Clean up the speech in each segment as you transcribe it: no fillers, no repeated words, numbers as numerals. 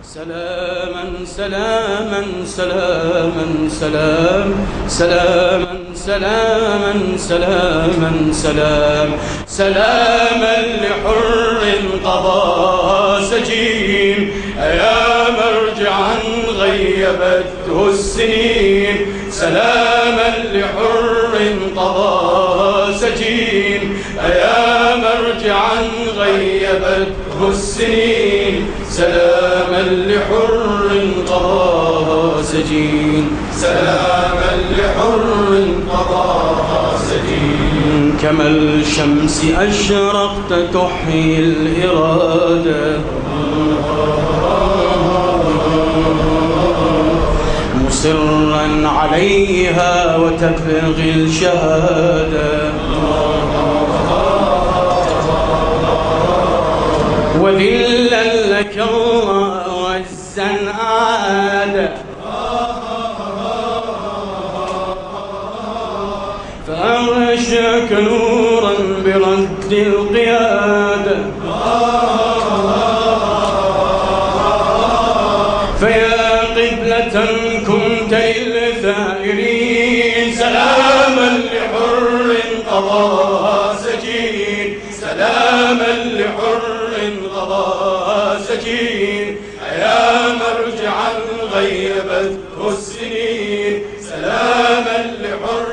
سلاما سلاما سلاما سلام سلاما سلاما سلاما سلام سلاما لحر قضى سجين يا مرجعا غيبته السنين سلاما لحر قضى سجين يا مرجعا غيبته السنين سلاما لحر قضى سجين سلاما لحر قضى سجين كما الشمس أشرقت تحيي الإرادة مصرا عليها وتبغي الشهادة وذلا لك الله وعزا عاد فأغشاك نورا برد القيادة فيا قبلة كنت للثائرين سلاما لحر قضى سجين سلاما لحر قضى سجين يا مرجعا غيبته السنين سلاما لحر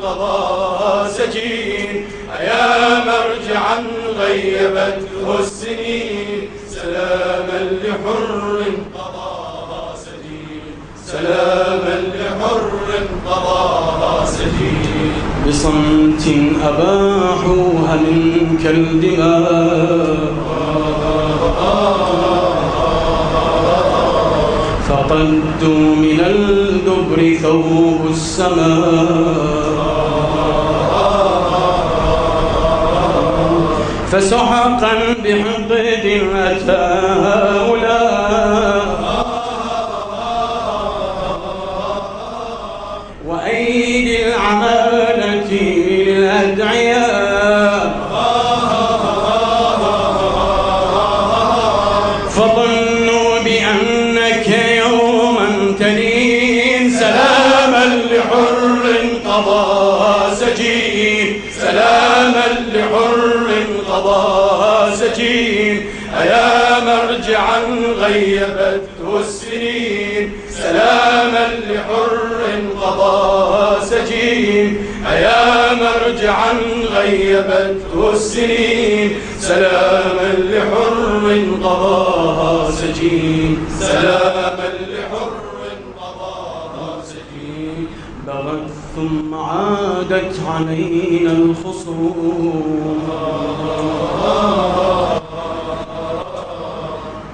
قضى سجين يا مرجعا غيبته السنين سلاما لحر قضى سجين سلاما لحر قضى سجين بصمت أباحوها منك الدماء فقدوا من الدبر ثوب السماء فسحقا بحقد أتى هؤلاء وأيدي العمالة للأدعياء فظنوا بأنك يوما تلين سلاما لحر قضى سجين سلاما لحر قضى سجين يا مرجعا غيبته السنين سلاما لحر قضى سجين يا مرجعا غيبته السنين سلاما لحر قضى سجين سلاما لحر قضى سجين بغت ثم عادت علينا الخصوم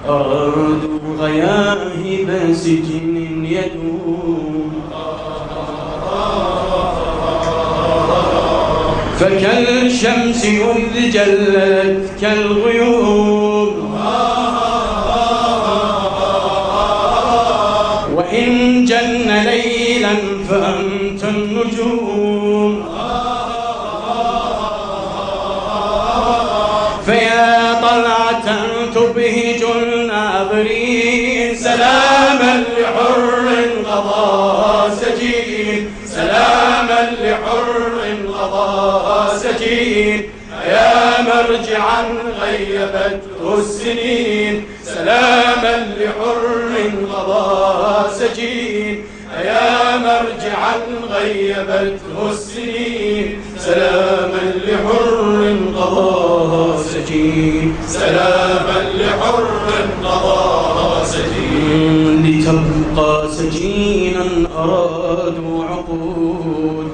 أرادوا غياهب سجن يدوم فكالشمس إذ جلت كالغيوم وإن جن ليلا فأنت النجوم فيا طلعة تبهج الناظرين سلاما لحر قضى سجين سلاما لحر قضى سجين يا مرجعا غيبته السنين سلاما لحر قضى سجين يا مرجعا غيبته السنين سلاما لحر قضى سجين سلاما لحر قضى سجين لتبقى سجينا أرادوا عقود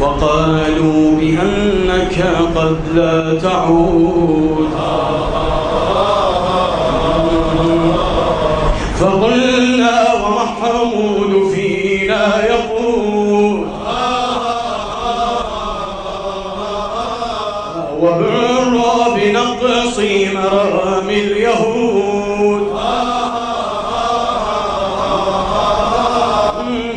وقالوا بأنك قد لا تعود فقلنا ومحمود فينا يقول وبالرعب نقصي مرامي اليهود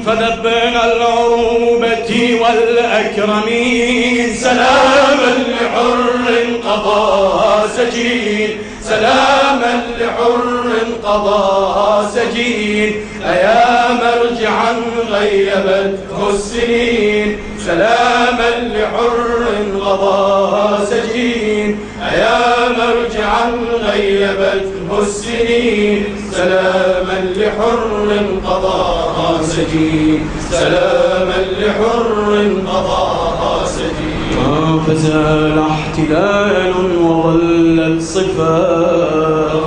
فذبنا العروبة والأكرمين سلاما لحر قضى سجين سلاما لحر قضى سجين أيا مرجعا غيبته السنين سلاما لحر قضى سجين أيا مرجعا غيبته السنين سلاما لحر قضى سجين سلاما لحر قضى سجين ما فزال احتلال وظلت صفات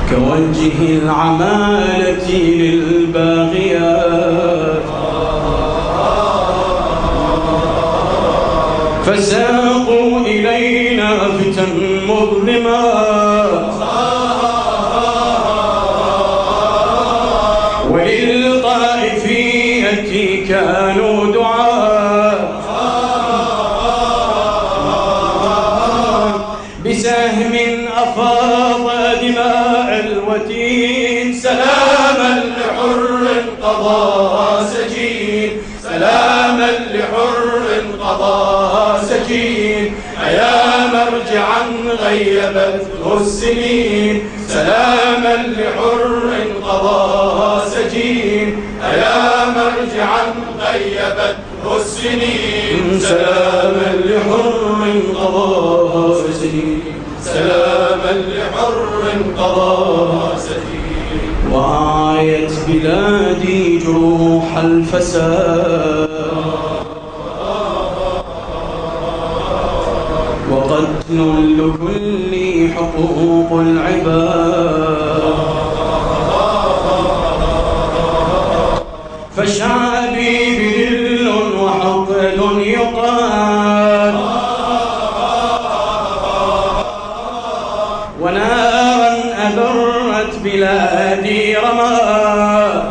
كوجه العمالة للباغيات فساقوا إلينا فتن مظلمات وللطائفية كانوا دعاة بسهم أفاض دماء الوتين سلاما لحر قضى سجين سلاما لحر قضى سجين أيا مرجعا غيبته السنين سلاما لحر قضى سجين أيا مرجعا غيبته السنين سلاما لحر قضى سجين سلاما لحر قضى سجين وعايت بلادي جروح الفساد وقتل لكل حقوق العباد فشعبي بذل وحقد يقال ونارا أبرت بلادي رماد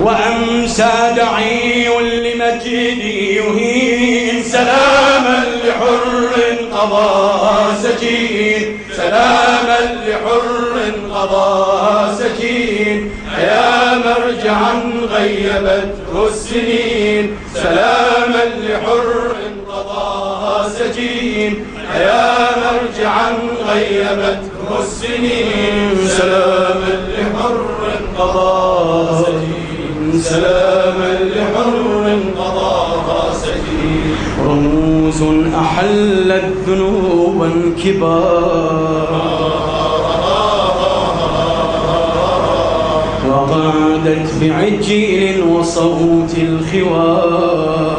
وأمسى دعي لمجدي يهين سلاما لحر قضى سجين سلاما لحر قضى سجين أيا مرجعا غيبته السنين سلاما لحر قضى سجين أيا مرجعا غيبته السنين سلاما لحر قضى سجين سلاما لحر قضى سجين رموز أحلت ذنوبا كبار وقادت بعجيل وصوت الخوار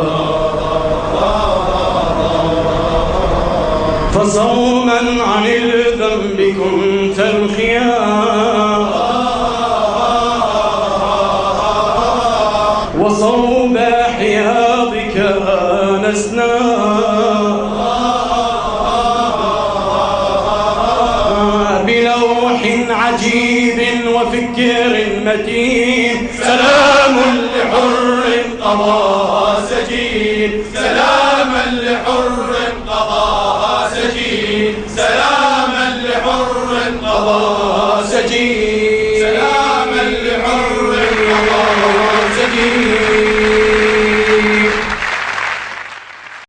فصوما عن الذنب كنت الخيار وصوب حياضك آنسنا بلوح عجيب وفكر متين سلام لحر قضى